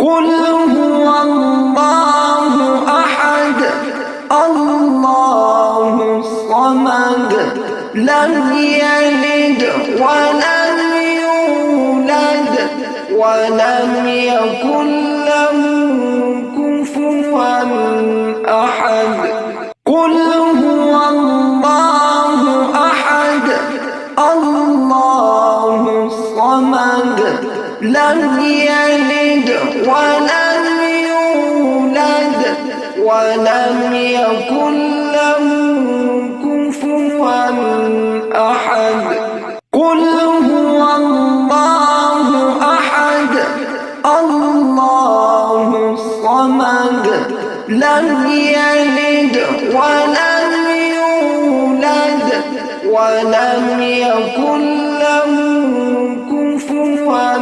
قل هو الله أحد الله الصمد لم يلد ولم يولد ولم يكن له كفوا أحد قل هو الله أحد الله الصمد لم يلد ولم يولد ولم يكن له كفوا أحد قل هو الله أحد الله الصمد لم يلد ولم يولد ولم يكن له كفوا